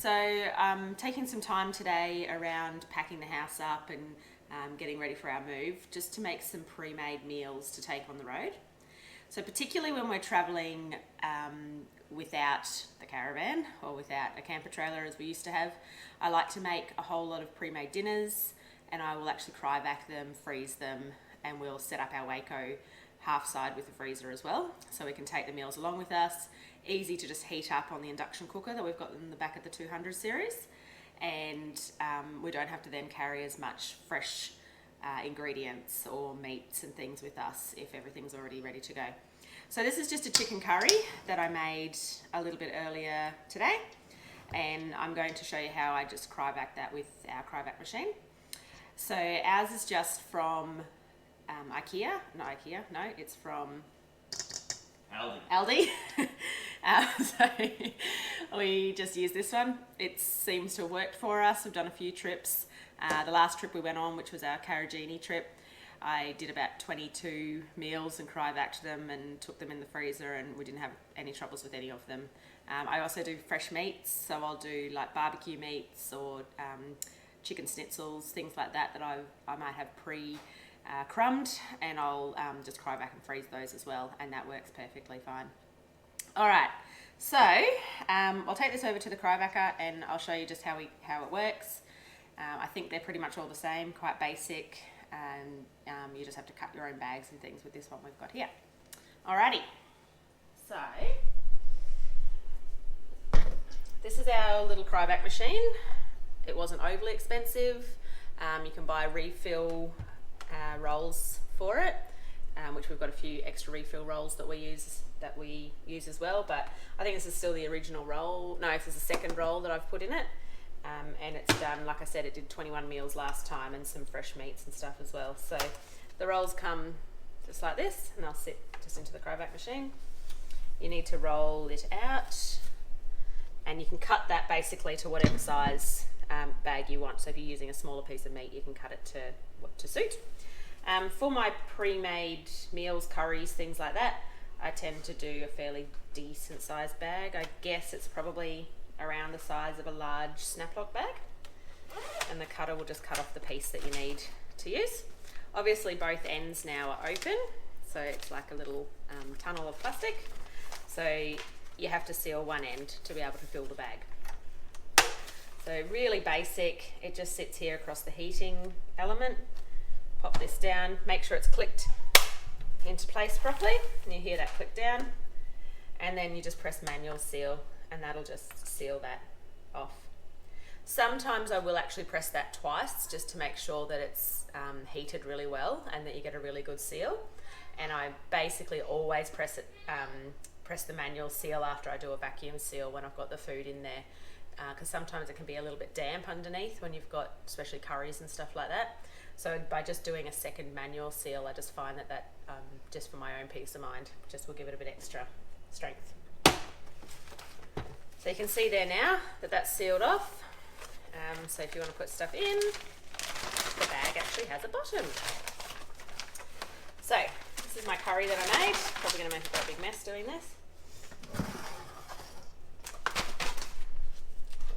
So taking some time today around packing the house up and getting ready for our move, just to make some pre-made meals to take on the road. So particularly when we're traveling without the caravan or without a camper trailer as we used to have, I like to make a whole lot of pre-made dinners, and I will actually cryovac them, freeze them, and we'll set up our Waco half side with the freezer as well, so we can take the meals along with us. Easy to just heat up on the induction cooker that we've got in the back of the 200 series, and we don't have to then carry as much fresh ingredients or meats and things with us if everything's already ready to go. So this is just a chicken curry that I made a little bit earlier today, and I'm going to show you how I just cryovac that with our cryovac machine. So ours is just from it's from Aldi. So we just use this one. It seems to have worked for us. We've done a few trips. The last trip we went on, which was our Carragini trip, I did about 22 meals and cryovac'd them and took them in the freezer, and we didn't have any troubles with any of them. I also do fresh meats, so I'll do like barbecue meats or chicken schnitzels, things like that I might have crumbed, and I'll just cryovac and freeze those as well, and that works perfectly fine. All right, so I'll take this over to the cryovacer and I'll show you just how it works. I think they're pretty much all the same, quite basic, and you just have to cut your own bags and things with this one we've got here. Alrighty, so this is our little cryovac machine. It wasn't overly expensive. You can buy refill rolls for it, which we've got a few extra refill rolls that we use as well, but I think this is still the original roll. No, this is the second roll that I've put in it, and it's done, like I said, it did 21 meals last time and some fresh meats and stuff as well. So the rolls come just like this, and they'll sit just into the cryovac machine. You need to roll it out, and you can cut that basically to whatever size bag you want. So if you're using a smaller piece of meat, you can cut it to suit. For my pre-made meals, curries, things like that, I tend to do a fairly decent sized bag. I guess it's probably around the size of a large snaplock bag, and the cutter will just cut off the piece that you need to use. Obviously both ends now are open, so it's like a little tunnel of plastic, so you have to seal one end to be able to fill the bag. So really basic, it just sits here across the heating element. Pop this down, make sure it's clicked into place properly, and you hear that click down, and then you just press manual seal, and that'll just seal that off. Sometimes I will actually press that twice just to make sure that it's heated really well and that you get a really good seal, and I basically always press the manual seal after I do a vacuum seal when I've got the food in there, because sometimes it can be a little bit damp underneath when you've got especially curries and stuff like that. So by just doing a second manual seal, I just find that just for my own peace of mind, just will give it a bit extra strength. So you can see there now that that's sealed off. So if you want to put stuff in, the bag actually has a bottom. So this is my curry that I made. Probably going to make a quite big mess doing this.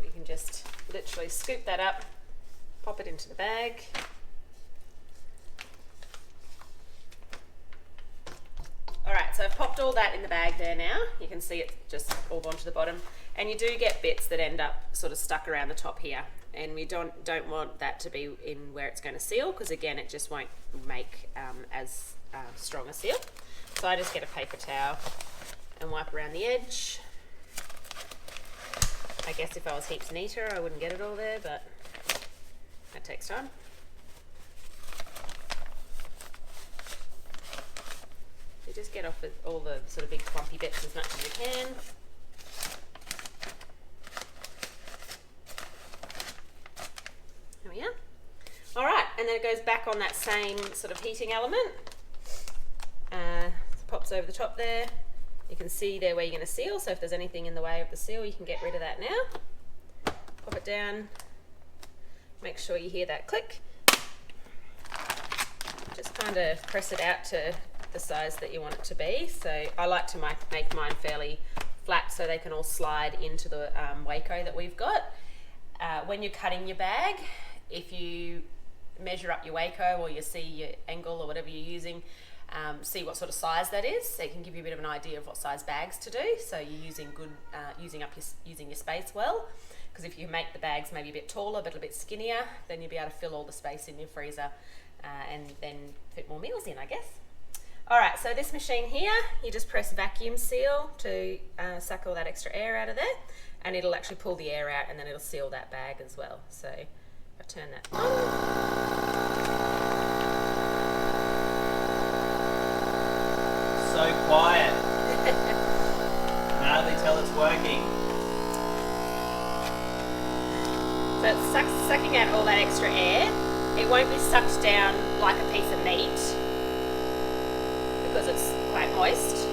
You can just literally scoop that up, pop it into the bag. Alright, so I've popped all that in the bag there now. You can see it just all gone to the bottom. And you do get bits that end up sort of stuck around the top here. And we don't want that to be in where it's going to seal, because again, it just won't make as strong a seal. So I just get a paper towel and wipe around the edge. I guess if I was heaps neater, I wouldn't get it all there, but that takes time. So just get off with all the sort of big clumpy bits as much as you can. There we are. All right, and then it goes back on that same sort of heating element. Pops over the top there. You can see there where you're going to seal, so if there's anything in the way of the seal, you can get rid of that now. Pop it down. Make sure you hear that click. Just kind of press it out to the size that you want it to be. So I like to make mine fairly flat so they can all slide into the Waco that we've got. When you're cutting your bag, if you measure up your Waco or you see your angle or whatever you're using, see what sort of size that is, so it can give you a bit of an idea of what size bags to do. So you're using using your space well, because if you make the bags maybe a bit taller but a bit skinnier, then you'll be able to fill all the space in your freezer and then fit more meals in, I guess. Alright, so this machine here, you just press vacuum seal to suck all that extra air out of there, and it'll actually pull the air out and then it'll seal that bag as well. So if I turn that on. So quiet. Now they tell it's working. So it's sucking out all that extra air. It won't be sucked down like a piece of meat because it's quite moist.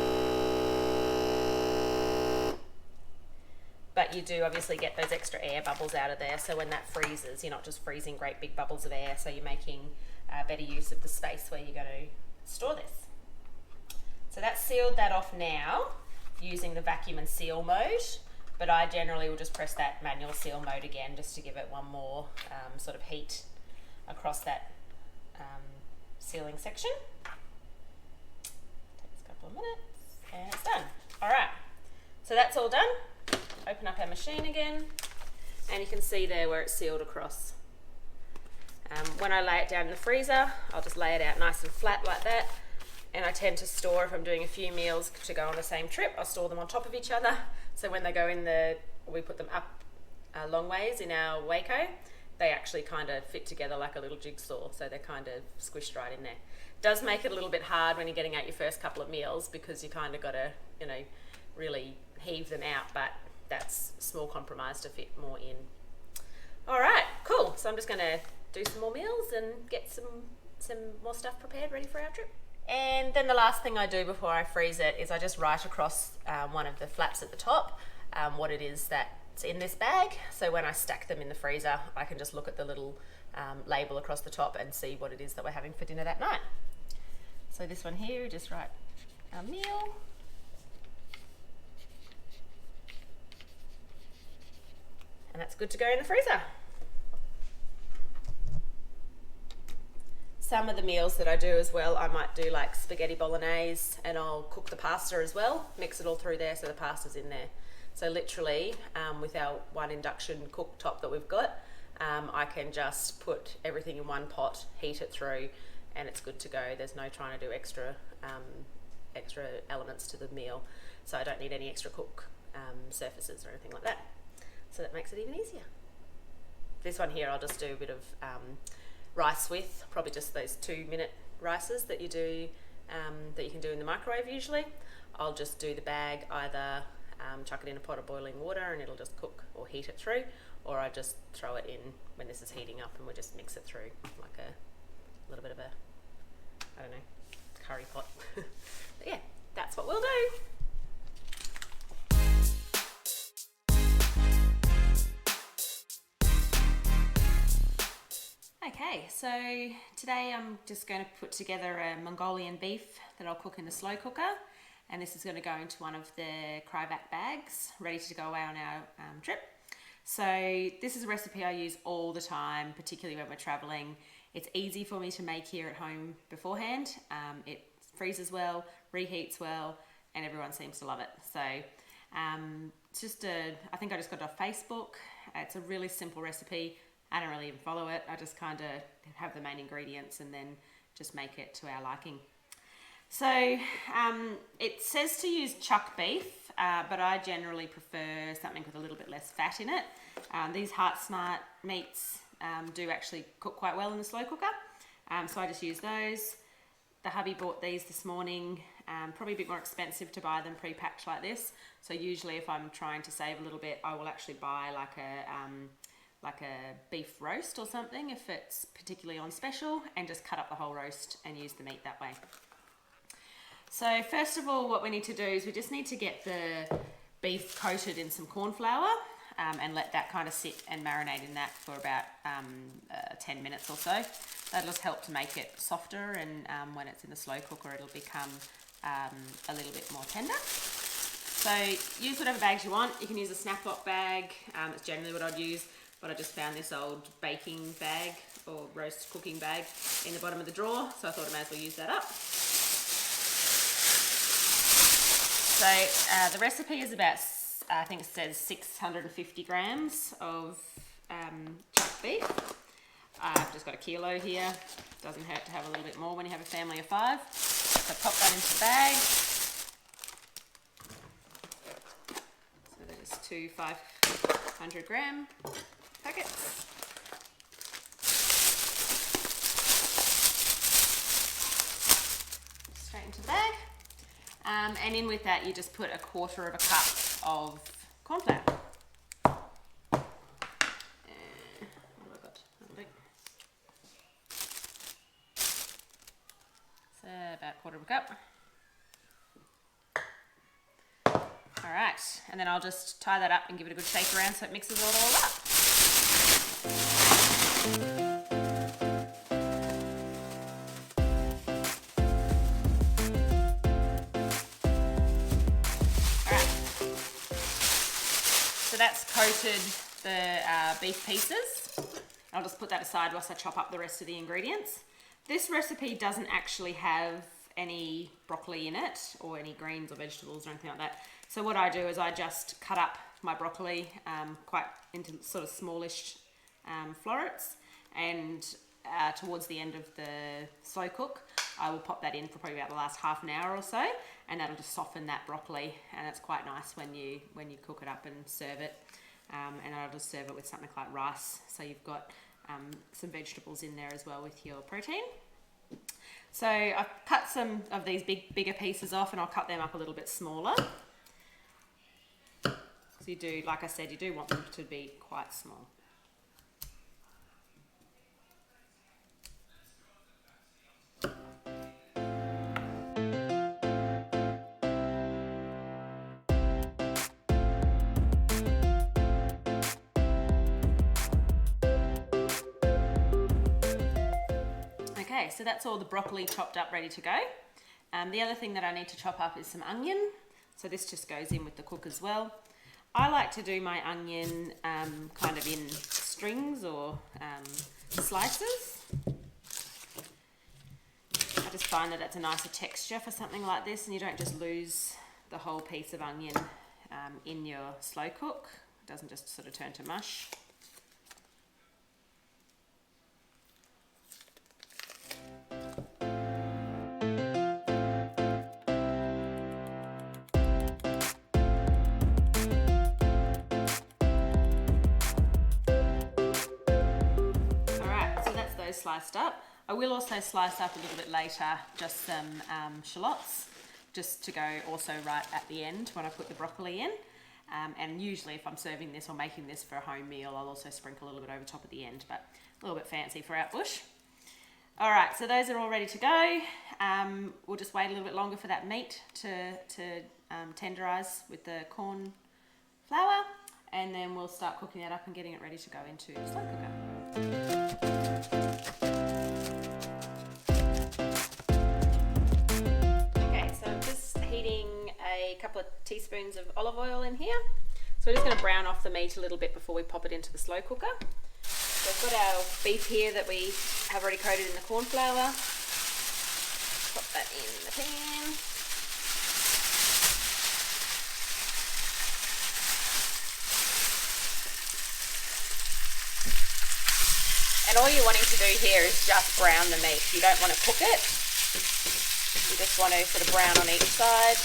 But you do obviously get those extra air bubbles out of there, so when that freezes, you're not just freezing great big bubbles of air, so you're making better use of the space where you're going to store this. So that's sealed that off now using the vacuum and seal mode, but I generally will just press that manual seal mode again just to give it one more sort of heat across that sealing section. Takes a couple of minutes and it's done. Alright, so that's all done. Open up our machine again and you can see there where it's sealed across. When I lay it down in the freezer, I'll just lay it out nice and flat like that, and I tend to store, if I'm doing a few meals to go on the same trip, I'll store them on top of each other, so when they go in we put them up long ways in our Waco, they actually kind of fit together like a little jigsaw, so they're kind of squished right in there. Does make it a little bit hard when you're getting out your first couple of meals because you kind of got to, you know, really heave them out, but that's small compromise to fit more in. Alright, cool. So I'm just going to do some more meals and get some more stuff prepared, ready for our trip. And then the last thing I do before I freeze it is I just write across one of the flaps at the top what it is that's in this bag. So when I stack them in the freezer, I can just look at the little label across the top and see what it is that we're having for dinner that night. So this one here, just write our meal. And that's good to go in the freezer. Some of the meals that I do as well, I might do like spaghetti bolognese, and I'll cook the pasta as well, mix it all through there so the pasta's in there. So literally, with our one induction cooktop that we've got, I can just put everything in one pot, heat it through, and it's good to go. There's no trying to do extra elements to the meal, so I don't need any extra cook surfaces or anything like that. So that makes it even easier. This one here I'll just do a bit of rice with, probably just those 2-minute rices that you do, that you can do in the microwave usually. I'll just do the bag, either chuck it in a pot of boiling water and it'll just cook or heat it through, or I just throw it in when this is heating up and we'll just mix it through like a little bit of a, I don't know, curry pot. But yeah, that's what we'll do. Okay, so today I'm just going to put together a Mongolian beef that I'll cook in the slow cooker, and this is going to go into one of the cryovac bags ready to go away on our trip. So this is a recipe I use all the time, particularly when we're traveling. It's easy for me to make here at home beforehand. It freezes well, reheats well, and everyone seems to love it. So it's just I think I just got it off Facebook. It's a really simple recipe. I don't really even follow it. I just kind of have the main ingredients and then just make it to our liking. So it says to use chuck beef, but I generally prefer something with a little bit less fat in it. These Heart Smart meats do actually cook quite well in the slow cooker, so I just use those. The hubby bought these this morning, probably a bit more expensive to buy them pre-packed like this. So usually if I'm trying to save a little bit, I will actually buy like a beef roast or something if it's particularly on special, and just cut up the whole roast and use the meat that way. So first of all, what we need to do is we just need to get the beef coated in some corn flour and let that kind of sit and marinate in that for about 10 minutes or so. That'll just help to make it softer, and when it's in the slow cooker it'll become a little bit more tender. So use whatever bags you want. You can use a snap-lock bag. It's generally what I'd use, but I just found this old baking bag or roast cooking bag in the bottom of the drawer, so I thought I may as well use that up. So the recipe is about, I think it says 650 grams of chopped beef. I've just got a kilo here. Doesn't hurt to have a little bit more when you have a family of 5. So pop that into the bag. So there's 2 500 gram packets. Straight into the bag. And in with that, you just put 1/4 of a cup of corn flour. So about 1/4 of a cup. All right, and then I'll just tie that up and give it a good shake around so it mixes it all up. So that's coated the beef pieces. I'll just put that aside whilst I chop up the rest of the ingredients. This recipe doesn't actually have any broccoli in it or any greens or vegetables or anything like that. So what I do is I just cut up my broccoli quite into sort of smallish florets, and towards the end of the slow cook, I will pop that in for probably about the last half an hour or so, and that'll just soften that broccoli, and it's quite nice when you cook it up and serve it. And I'll just serve it with something like rice, so you've got some vegetables in there as well with your protein. So I've cut some of these bigger pieces off, and I'll cut them up a little bit smaller. So you do, like I said, you do want them to be quite small. Okay, so that's all the broccoli chopped up, ready to go. The other thing that I need to chop up is some onion. So this just goes in with the cook as well. I like to do my onion kind of in strings or slices. I just find that it's a nicer texture for something like this, and you don't just lose the whole piece of onion in your slow cook. It doesn't just sort of turn to mush. Sliced up. I will also slice up a little bit later just some shallots, just to go also right at the end when I put the broccoli in. And usually if I'm serving this or making this for a home meal, I'll also sprinkle a little bit over top at the end, but a little bit fancy for out bush. All right, so those are all ready to go. We'll just wait a little bit longer for that meat to tenderize with the corn flour, and then we'll start cooking that up and getting it ready to go into the slow cooker. A couple of teaspoons of olive oil in here. So we're just going to brown off the meat a little bit before we pop it into the slow cooker. So we've got our beef here that we have already coated in the corn flour. Pop that in the pan. And all you're wanting to do here is just brown the meat. You don't want to cook it. You just want to sort of brown on each side.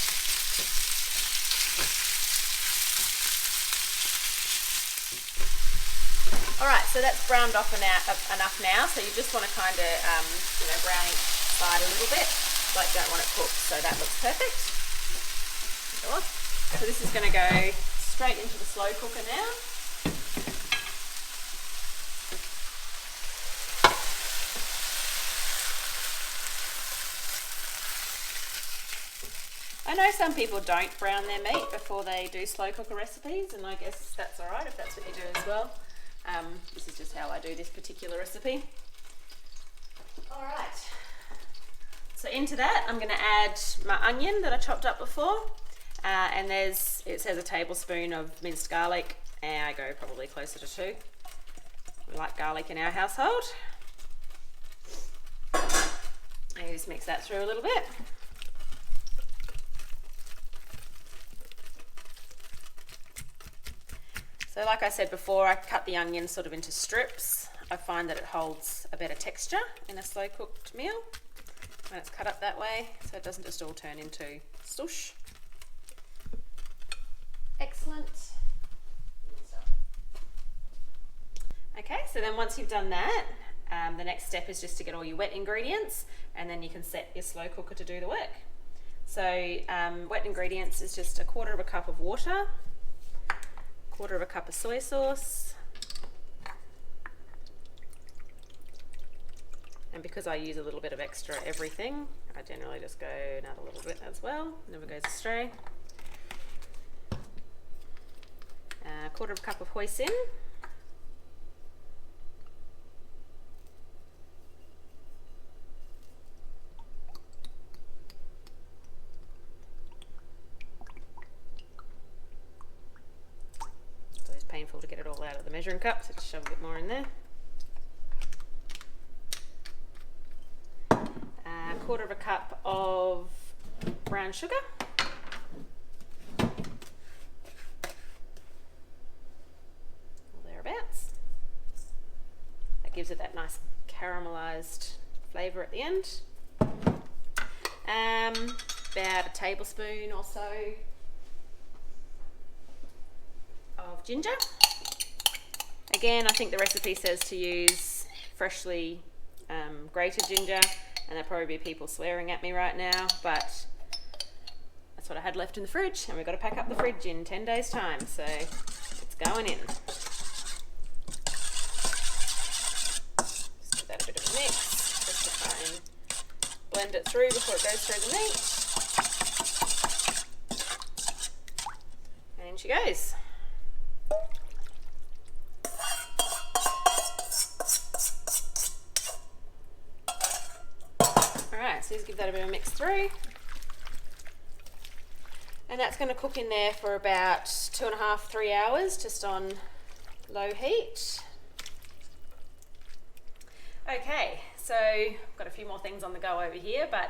Alright, so that's browned off enough now, so you just want to kind of, brown each side a little bit, but don't want it cooked, so that looks perfect. So this is going to go straight into the slow cooker now. I know some people don't brown their meat before they do slow cooker recipes, and I guess that's alright if that's what you do as well. This is just how I do this particular recipe. Alright, so into that I'm going to add my onion that I chopped up before. And it says a tablespoon of minced garlic, and I go probably closer to 2. We like garlic in our household. And just mix that through a little bit. So like I said before, I cut the onion sort of into strips. I find that it holds a better texture in a slow cooked meal when it's cut up that way, so it doesn't just all turn into stush. Excellent. Okay, so then once you've done that, the next step is just to get all your wet ingredients, and then you can set your slow cooker to do the work. So wet ingredients is just 1/4 cup of water, 1/4 cup of soy sauce, and because I use a little bit of extra everything, I generally just go another little bit as well, never goes astray. 1/4 cup of hoisin, painful to get it all out of the measuring cup, so just shove a bit more in there. 1/4 cup of brown sugar. Or thereabouts. That gives it that nice caramelized flavour at the end. About a tablespoon or so of ginger. Again, I think the recipe says to use freshly grated ginger, and there'll probably be people swearing at me right now, but that's what I had left in the fridge, and we've got to pack up the fridge in 10 days time, so it's going in. Just give that a bit of a mix, just to try and blend it through before it goes through the meat. And in she goes. Alright, so just give that a bit of a mix through. And that's going to cook in there for about 2.5–3 hours, just on low heat. Okay, so I've got a few more things on the go over here, but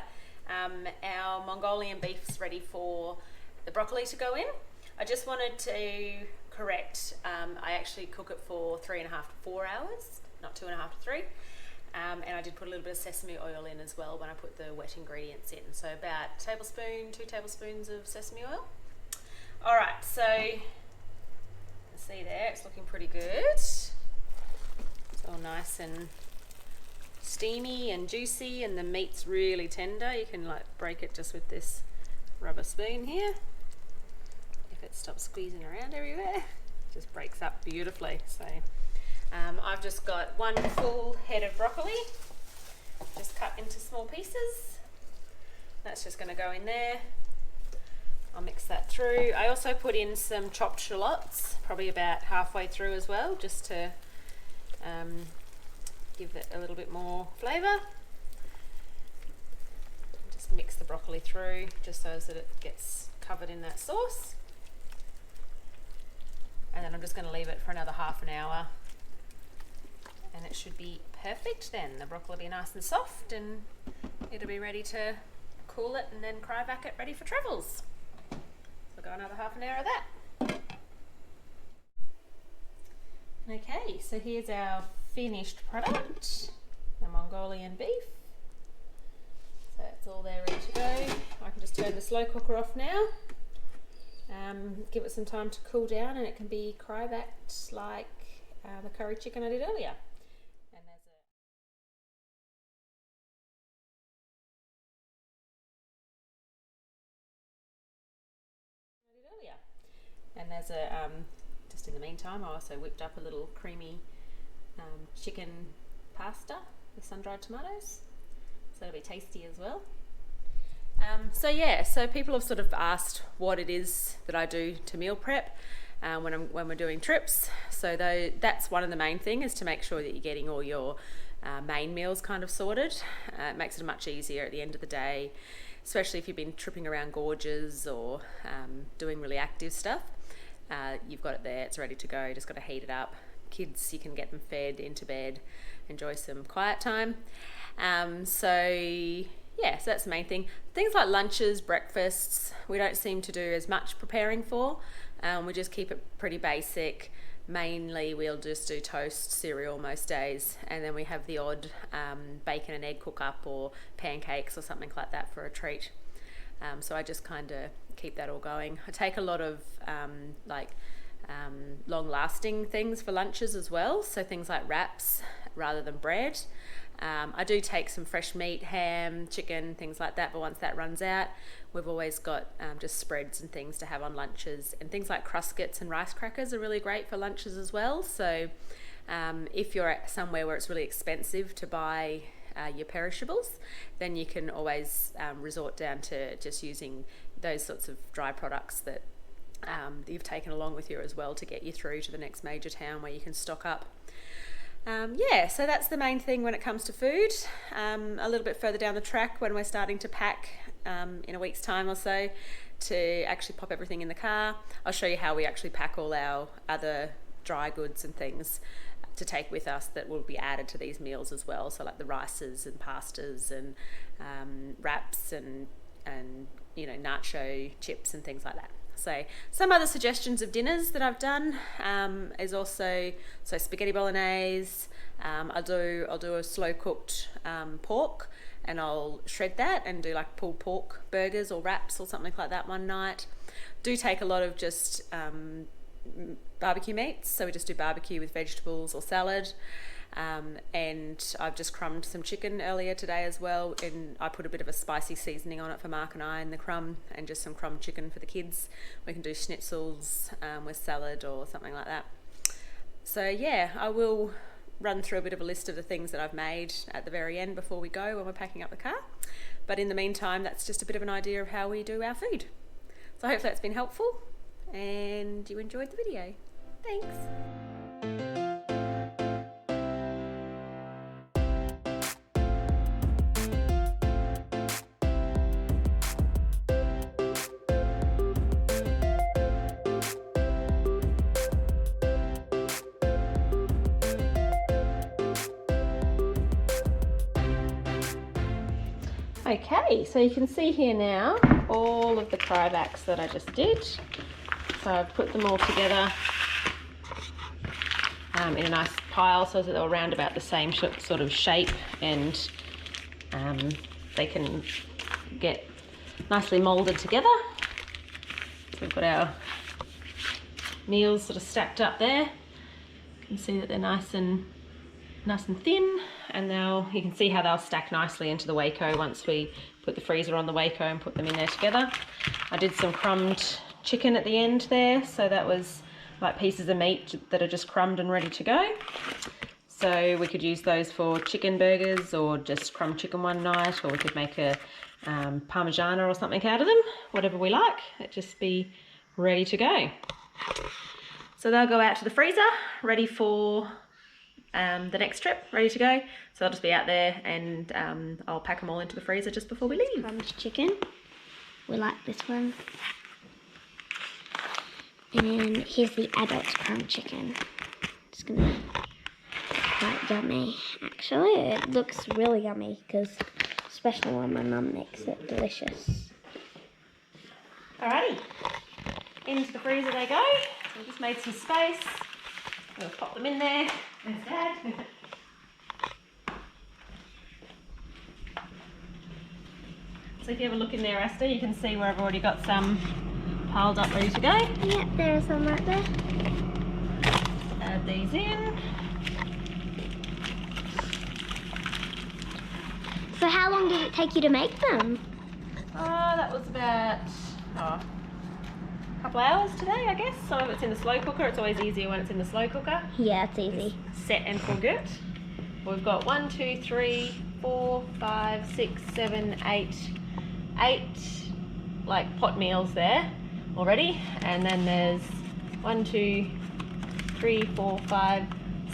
our Mongolian beef's ready for the broccoli to go in. I just wanted to correct, I actually cook it for 3.5–4 hours, not 2.5–3. And I did put a little bit of sesame oil in as well when I put the wet ingredients in. So about 2 tablespoons of sesame oil. Alright, so you can see there, it's looking pretty good. It's all nice and steamy and juicy, and the meat's really tender. You can like break it just with this rubber spoon here. If it stops squeezing around everywhere, it just breaks up beautifully. So I've just got 1 full head of broccoli, just cut into small pieces. That's just going to go in there. I'll mix that through. I also put in some chopped shallots, probably about halfway through as well, just to give it a little bit more flavour. Just mix the broccoli through, just so that it gets covered in that sauce. And then I'm just going to leave it for another half an hour. And it should be perfect then. The broccoli will be nice and soft, and it'll be ready to cool it and then cryovac it ready for travels. So we'll go another half an hour of that. Okay, so here's our finished product, the Mongolian beef. So it's all there ready to go. I can just turn the slow cooker off now. Give it some time to cool down, and it can be cryovac like the curry chicken I did earlier. And there's a just in the meantime, I also whipped up a little creamy chicken pasta with sun-dried tomatoes, so it'll be tasty as well. So yeah, so people have sort of asked what it is that I do to meal prep when we're doing trips. So that's one of the main things, is to make sure that you're getting all your main meals kind of sorted. It makes it much easier at the end of the day. especially if you've been tripping around gorges or doing really active stuff. You've got it there, it's ready to go, just got to heat it up. Kids, you can get them fed into bed, enjoy some quiet time. So that's the main thing. Things like lunches, breakfasts, we don't seem to do as much preparing for. We just keep it pretty basic. Mainly we'll just do toast, cereal most days, and then we have the odd bacon and egg cook up or pancakes or something like that for a treat. So I just kind of keep that all going. I take a lot of long-lasting things for lunches as well, so things like wraps rather than bread. I do take some fresh meat, ham, chicken, things like that, but once that runs out, we've always got just spreads and things to have on lunches, and things like Cruskets and rice crackers are really great for lunches as well. So if you're at somewhere where it's really expensive to buy your perishables, then you can always resort down to just using those sorts of dry products that you've taken along with you as well to get you through to the next major town where you can stock up. So that's the main thing when it comes to food. A little bit further down the track, when we're starting to pack in a week's time or so, to actually pop everything in the car, I'll show you how we actually pack all our other dry goods and things to take with us that will be added to these meals as well. So like the rices and pastas and wraps and nacho chips and things like that. So some other suggestions of dinners that I've done is also spaghetti bolognese. I'll do a slow cooked pork, and I'll shred that and do like pulled pork burgers or wraps or something like that one night. Do take a lot of just barbecue meats, so we just do barbecue with vegetables or salad. And I've just crumbed some chicken earlier today as well, and I put a bit of a spicy seasoning on it for Mark and I in the crumb, and just some crumb chicken for the kids. We can do schnitzels with salad or something like that. So I will run through a bit of a list of the things that I've made at the very end before we go when we're packing up the car. But in the meantime, that's just a bit of an idea of how we do our food. So I hope that's been helpful and you enjoyed the video. Thanks. Okay, so you can see here now all of the crybacks that I just did. So I've put them all together in a nice pile so that they're all around about the same sort of shape, and they can get nicely moulded together. So we've got our meals sort of stacked up there. You can see that they're nice and thin, and now you can see how they'll stack nicely into the Waco once we put the freezer on the Waco and put them in there together. I did some crumbed chicken at the end there, so that was like pieces of meat that are just crumbed and ready to go. So we could use those for chicken burgers or just crumb chicken one night, or we could make a parmigiana or something out of them, whatever we like. It'd just be ready to go. So they'll go out to the freezer ready for the next trip, ready to go. So I'll just be out there, and I'll pack them all into the freezer just before we leave. Crumbed chicken. We like this one. And here's the adult crumb chicken. It's gonna be quite yummy. Actually, it looks really yummy, because especially when my mum makes it delicious. Alrighty, into the freezer they go. So I've just made some space. We'll pop them in there. There's Dad. So if you have a look in there, Esther, you can see where I've already got some piled up ready to go. Yep, there are some right there. Add these in. So how long did it take you to make them? That was about a couple hours today, I guess. Some of it's in the slow cooker. It's always easier when it's in the slow cooker. Yeah, it's easy. Set and forget. We've got 1, 2, 3, 4, 5, 6, 7, 8 like pot meals there already, and then there's 1, 2, 3, 4, 5,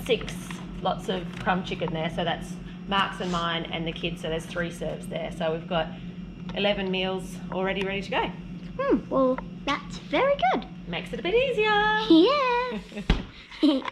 6 lots of crumb chicken there. So that's Mark's and mine and the kids. So there's 3 serves there. So we've got 11 meals already ready to go. Well, that's very good. Makes it a bit easier. Yeah.